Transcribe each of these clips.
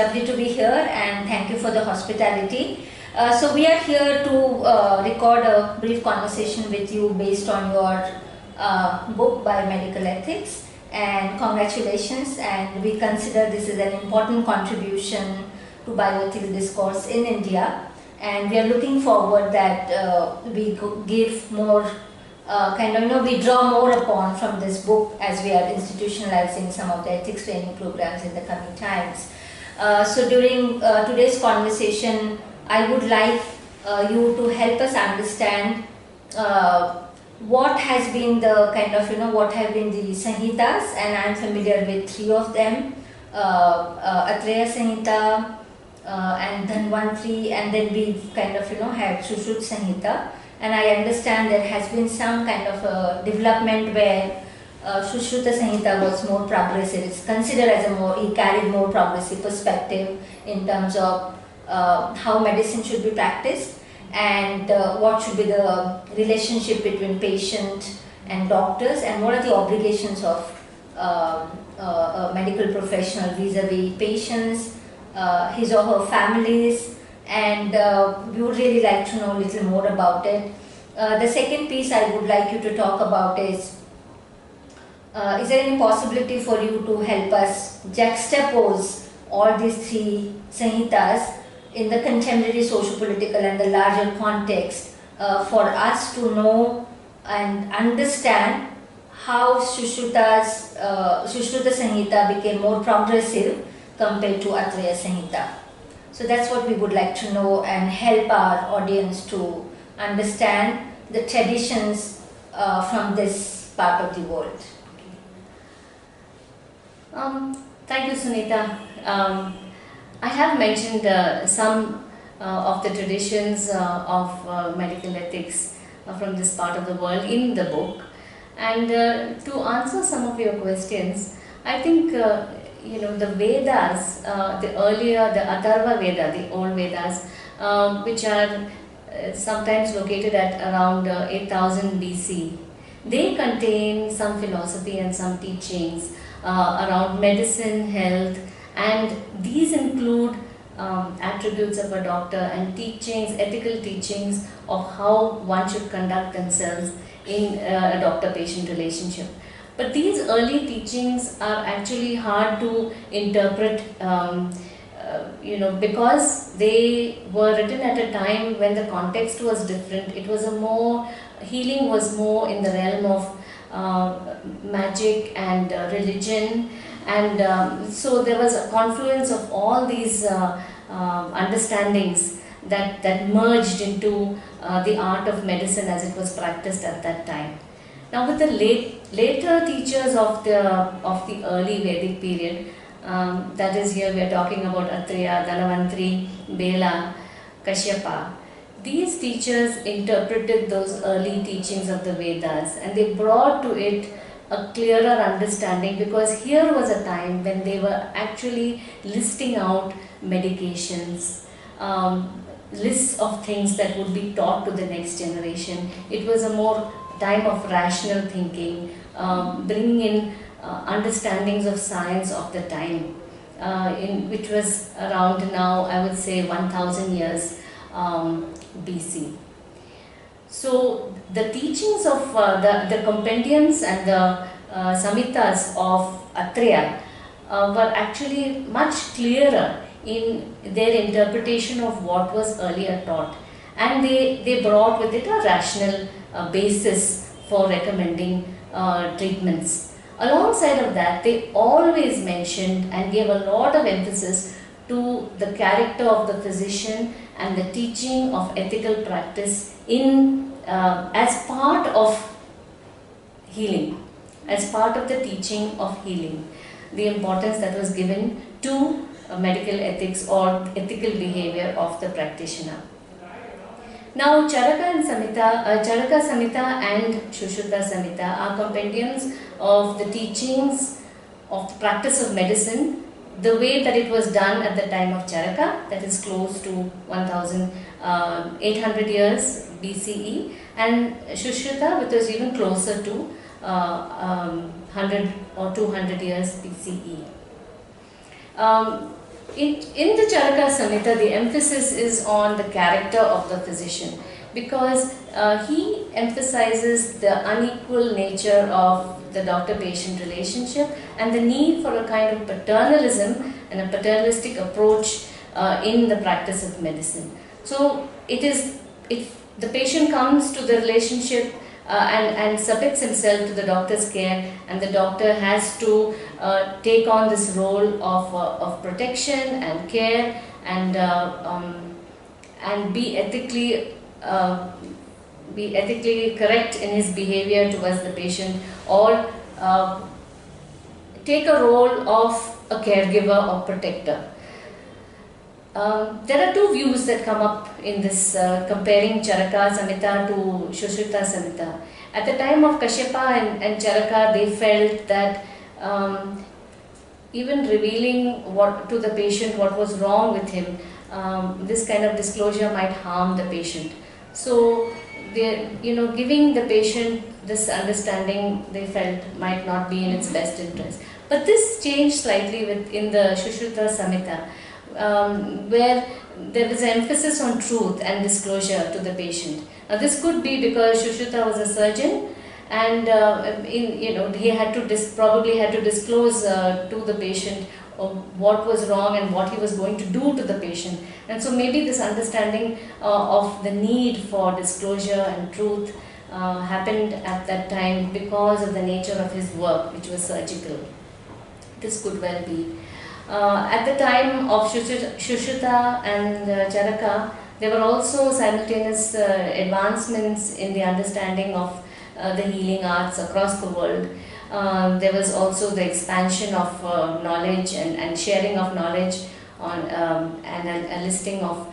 lovely to be here, and thank you for the hospitality. So we are here to record a brief conversation with you based on your book, Biomedical Ethics, and congratulations, and we consider this is an important contribution to bioethical discourse in India, and we are looking forward that we give more we draw more upon from this book as we are institutionalizing some of the ethics training programs in the coming times. So during today's conversation, I would like you to help us understand what has been the what have been the Sanhitas, and I am familiar with three of them, Atreya Sanhita, and Dhanvantri, and then we had Sushruta Sanhita. And I understand there has been some kind of a development where Sushruta Sanhita was more progressive. It's considered as it carried more progressive perspective in terms of how medicine should be practiced and what should be the relationship between patient and doctors, and what are the obligations of a medical professional vis-a-vis patients, his or her families, and we would really like to know a little more about it. The second piece I would like you to talk about is there any possibility for you to help us juxtapose all these three Sanhitas in the contemporary socio-political and the larger context for us to know and understand how Sushruta Sanhita became more progressive compared to Atreya Sanhita. So that's what we would like to know and help our audience to understand the traditions from this part of the world. Thank you, Sunita. I have mentioned some of the traditions of medical ethics from this part of the world in the book. And to answer some of your questions, I think the Vedas, the Atharva Veda, the old Vedas, which are sometimes located at around 8000 BC, they contain some philosophy and some teachings around medicine, health, and these include attributes of a doctor and teachings, ethical teachings of how one should conduct themselves in a doctor-patient relationship. But these early teachings are actually hard to interpret, because they were written at a time when the context was different. It was healing was more in the realm of magic and religion, and so there was a confluence of all these understandings that merged into the art of medicine as it was practiced at that time. Now, with the later teachers of the early Vedic period, that is, here we are talking about Atreya, Dhanvantri, Bela, Kashyapa. These teachers interpreted those early teachings of the Vedas, and they brought to it a clearer understanding, because here was a time when they were actually listing out medications, lists of things that would be taught to the next generation. It was a more time of rational thinking, bringing in understandings of science of the time, which was around now, I would say, 1000 years BC. So the teachings of the compendiums and the Samhitas of Atreya were actually much clearer in their interpretation of what was earlier taught, and they brought with it a rational basis for recommending treatments. Alongside of that, they always mentioned and gave a lot of emphasis to the character of the physician and the teaching of ethical practice as part of healing, as part of the teaching of healing, the importance that was given to medical ethics or ethical behavior of the practitioner. Now, Charaka Samhita and Sushruta Samhita are compendiums of the teachings of the practice of medicine, the way that it was done at the time of Charaka, that is close to 1800 years BCE, and Sushruta, which was even closer to 100 or 200 years BCE. In the Charaka Samhita, the emphasis is on the character of the physician, because he emphasizes the unequal nature of the doctor-patient relationship and the need for a kind of paternalism and a paternalistic approach in the practice of medicine. So the patient comes to the relationship and submits himself to the doctor's care, and the doctor has to take on this role of protection and care, and be ethically correct in his behavior towards the patient, or take a role of a caregiver or protector. There are two views that come up in this comparing Charaka Samhita to Shushruta Samhita. At the time of Kashyapa and Charaka, they felt that even revealing to the patient what was wrong with him, this kind of disclosure might harm the patient. So, giving the patient this understanding, they felt might not be in its best interest. But this changed slightly in the Shushruta Samhita, where there was an emphasis on truth and disclosure to the patient. Now, this could be because Shushruta was a surgeon, and he had to probably had to disclose to the patient what was wrong and what he was going to do to the patient. And so maybe this understanding of the need for disclosure and truth happened at that time because of the nature of his work, which was surgical. This could well be. At the time of Shushruta and Charaka, there were also simultaneous advancements in the understanding of the healing arts across the world. There was also the expansion of knowledge and sharing of knowledge and a listing of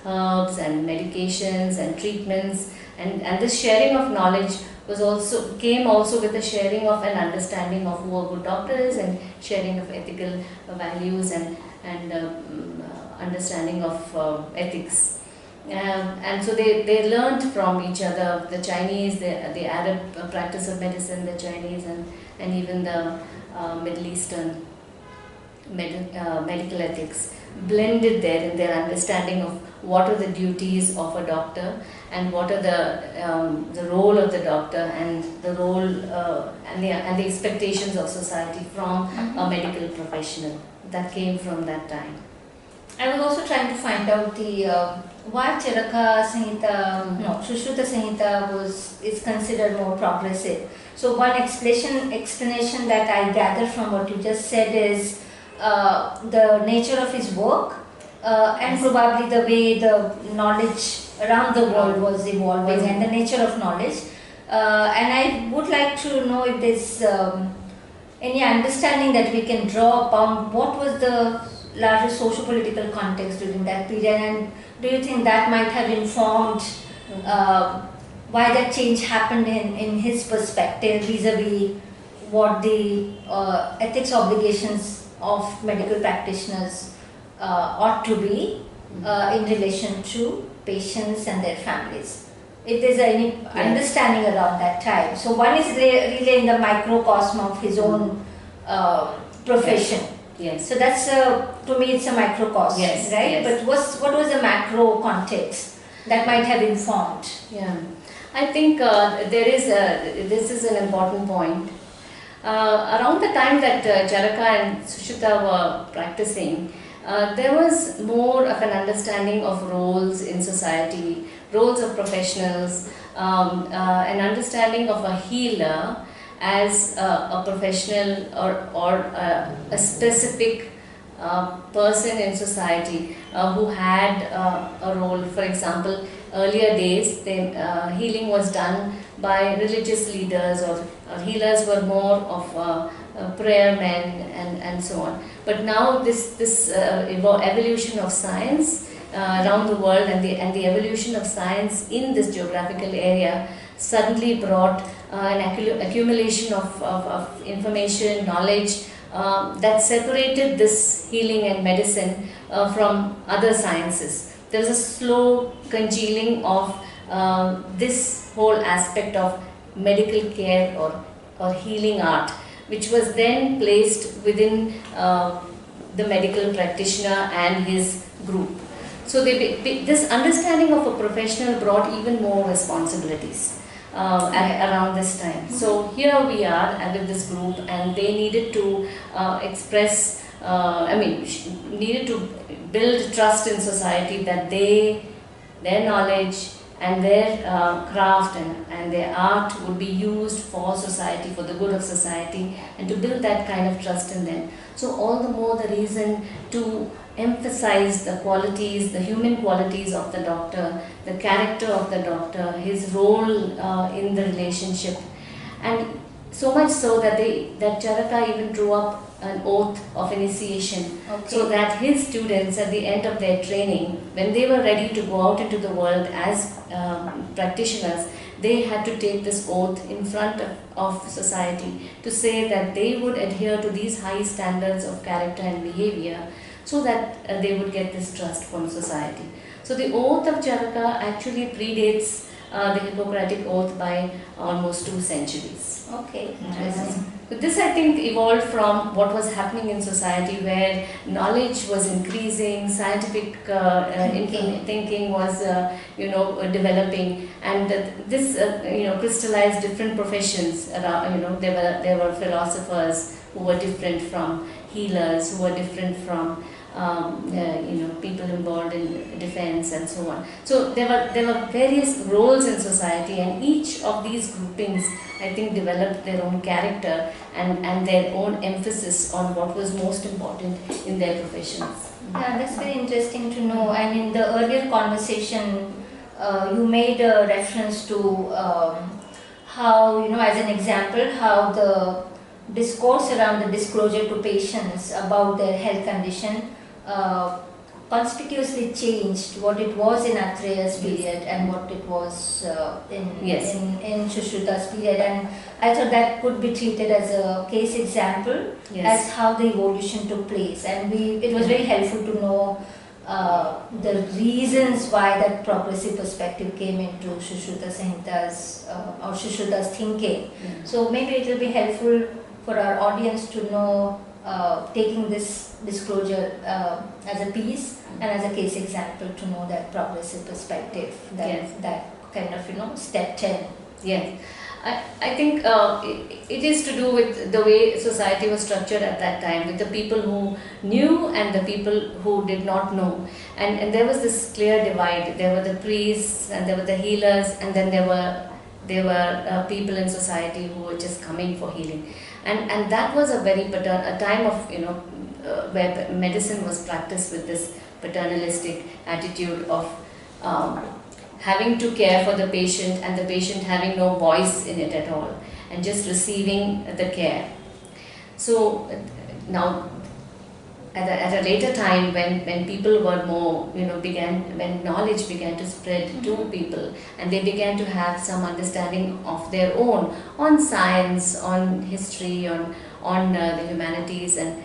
herbs and medications and treatments, and this sharing of knowledge came also with a sharing of an understanding of who a good doctor is, and sharing of ethical values and understanding of ethics. And so they learned from each other. The Chinese, the Arab practice of medicine, the Chinese, and even the Middle Eastern medical ethics blended there in their understanding of what are the duties of a doctor, and what are the role of the doctor, and the role and the expectations of society from a medical professional. That came from that time. I was also trying to find out why Charaka Samhita, Shushruta Samhita is considered more progressive. So one explanation that I gather from what you just said is the nature of his work, and probably the way the knowledge around the world was evolving, and the nature of knowledge. And I would like to know if there's any understanding that we can draw upon what was the larger socio-political context during that period, and do you think that might have informed why that change happened in his perspective vis-a-vis what the ethics obligations of medical practitioners ought to be in relation to patients and their families? If there's any understanding around that time. So one is really in the microcosm of his own profession. Yes. So that's to me it's a microcosm, yes, right? Yes. But what was the macro context that might have informed? Yeah, I think this is an important point. Around the time that Charaka and Shushruta were practicing, there was more of an understanding of roles in society, roles of professionals, an understanding of a healer as a professional or a specific person in society who had a role. For example, earlier days, healing was done by religious leaders, or healers were more of prayer men and so on. But now this evolution of science around the world, and the evolution of science in this geographical area suddenly brought an accumulation of information, knowledge that separated this healing and medicine from other sciences. There was a slow congealing of this whole aspect of medical care or healing art, which was then placed within the medical practitioner and his group. So this understanding of a professional brought even more responsibilities around this time. So here we are with this group, and they needed to express, needed to build trust in society that their knowledge and their craft and their art would be used for society, for the good of society, and to build that kind of trust in them. So all the more the reason to emphasize the qualities, the human qualities of the doctor, the character of the doctor, his role in the relationship. And so much so that Charaka even drew up an oath of initiation, so that his students at the end of their training, when they were ready to go out into the world as practitioners, they had to take this oath in front of society to say that they would adhere to these high standards of character and behavior, so that they would get this trust from society. So the oath of Charaka actually predates the Hippocratic oath by almost 2 centuries. Okay, interesting. So this, I think, evolved from what was happening in society, where knowledge was increasing, scientific thinking was developing, and this crystallized different professions around. There were philosophers who were different from healers, who were different from people involved in defense and so on. So there were various roles in society, and each of these groupings, I think, developed their own character and their own emphasis on what was most important in their professions. Yeah, that's very interesting to know. And in the earlier conversation, you made a reference to how, as an example, how the discourse around the disclosure to patients about their health condition conspicuously changed what it was in Athreya's period and what it was in Shushruta's period. And I thought that could be treated as a case example as how the evolution took place. And it was very helpful to know the reasons why that progressive perspective came into Shushruta Samhita's or Shushrutas thinking. So maybe it will be helpful for our audience to know, taking this disclosure as a piece and as a case example, to know that progressive perspective, that kind of step 10. Yes. I think it is to do with the way society was structured at that time, with the people who knew and the people who did not know. And there was this clear divide. There were the priests and there were the healers, and then there were people in society who were just coming for healing. And that was a time of, where medicine was practiced with this paternalistic attitude of having to care for the patient, and the patient having no voice in it at all, and just receiving the care. So now, at a later time, when people were more, when knowledge began to spread to people, and they began to have some understanding of their own on science, on history, on the humanities, and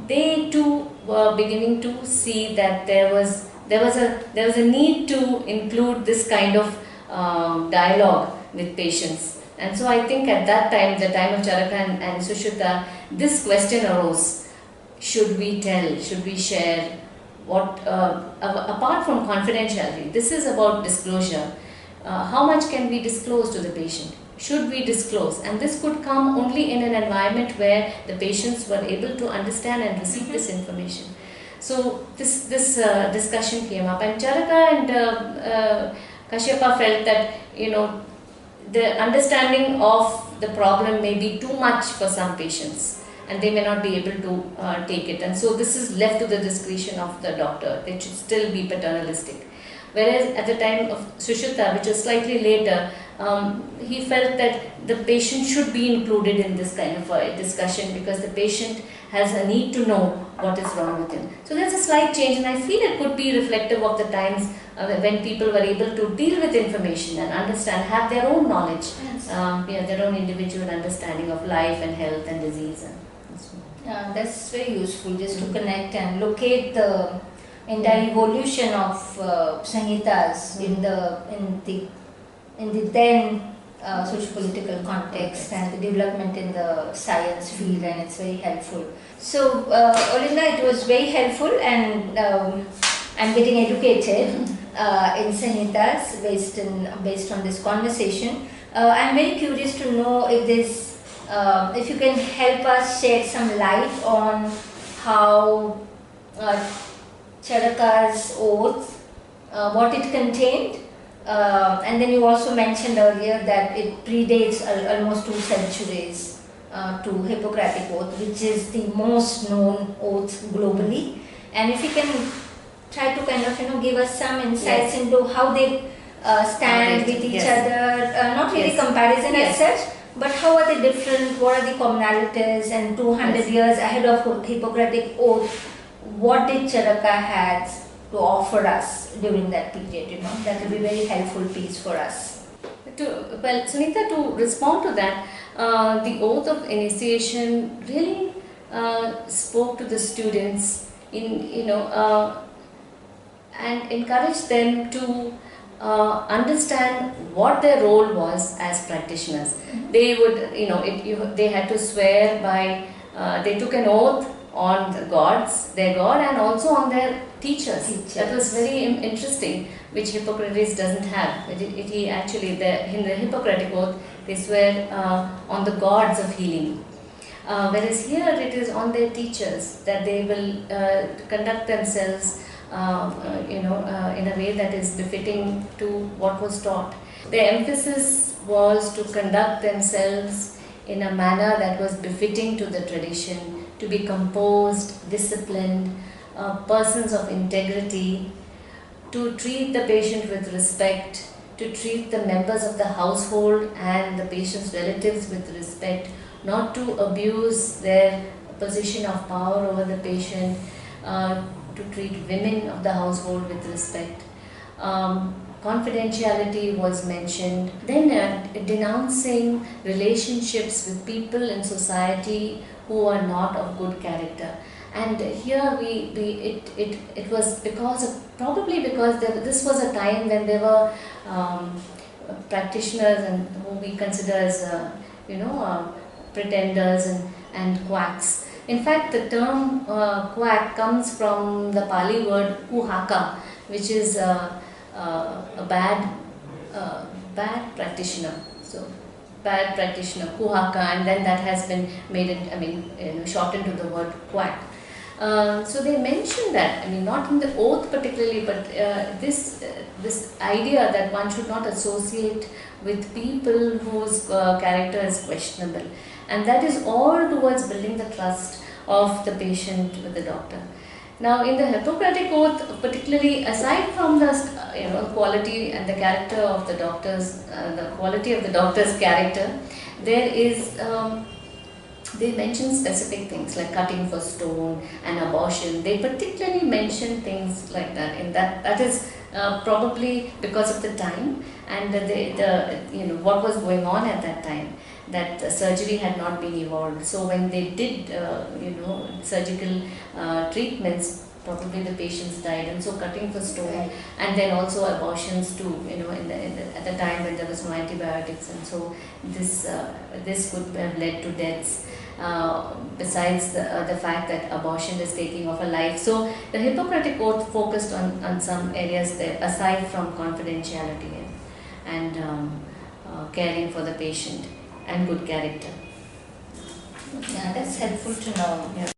they too were beginning to see that there was a need to include this kind of dialogue with patients. And so I think at that time, the time of Charaka and Sushruta, this question arose: should we tell? Should we share? What apart from confidentiality, this is about disclosure. How much can we disclose to the patient? Should we disclose? And this could come only in an environment where the patients were able to understand and receive this information. So this discussion came up, and Charaka and Kashyapa felt that the understanding of the problem may be too much for some patients, and they may not be able to take it. And so this is left to the discretion of the doctor. It should still be paternalistic. Whereas at the time of Sushruta, which was slightly later, he felt that the patient should be included in this kind of a discussion, because the patient has a need to know what is wrong with him. So there's a slight change, and I feel it could be reflective of the times when people were able to deal with information and understand, have their own knowledge, their own individual understanding of life and health and disease. That's very useful, just to connect and locate the entire evolution of Samhitas in the then socio-political context and the development in the science field, and it's very helpful. So, Olinda, it was very helpful, and I'm getting educated in Sanhitas based on this conversation. I'm very curious to know if you can help us shed some light on how Charaka's oath, what it contained, and then you also mentioned earlier that it predates almost 2 centuries to Hippocratic Oath, which is the most known oath globally. And if you can try to kind of give us some insights into how they stand with each other, not really comparison as such, but how are they different, what are the commonalities, and 200 years ahead of Hippocratic Oath, what did Charaka had to offer us during that period, that will be a very helpful piece for us. Well, Sunita, to respond to that, the oath of initiation really spoke to the students and encouraged them to understand what their role was as practitioners. They would, they had to swear by, they took an oath on their God, and also on their teachers. That was very interesting, which Hippocrates doesn't have. He actually, in the Hippocratic Oath, they swear on the gods of healing. Whereas here it is on their teachers, that they will conduct themselves in a way that is befitting to what was taught. The emphasis was to conduct themselves in a manner that was befitting to the tradition, to be composed, disciplined, persons of integrity, to treat the patient with respect, to treat the members of the household and the patient's relatives with respect, not to abuse their position of power over the patient, to treat women of the household with respect. Confidentiality was mentioned. Then denouncing relationships with people in society who are not of good character. And here it was probably because this was a time when there were practitioners and who we consider as pretenders and quacks. In fact, the term quack comes from the Pali word kuhaka, which is a bad practitioner. So bad practitioner, kuhaka, and then that has been made shortened to the word quack. So they mentioned that, not in the oath particularly, but this idea that one should not associate with people whose character is questionable, and that is all towards building the trust of the patient with the doctor. Now, in the Hippocratic Oath, particularly aside from the quality and the character of the doctors, the quality of the doctor's character, there is they mention specific things like cutting for stone and abortion. They particularly mention things like that, and that is probably because of the time and what was going on at that time, that surgery had not been evolved. So when they did surgical treatments, probably the patients died, and so cutting for stone, and then also abortions too, at the time when there was no antibiotics, and so this could have led to deaths. Besides the fact that abortion is taking of a life. So the Hippocratic Oath focused on some areas there, aside from confidentiality and caring for the patient and good character. Yeah, that's helpful to know. Yeah.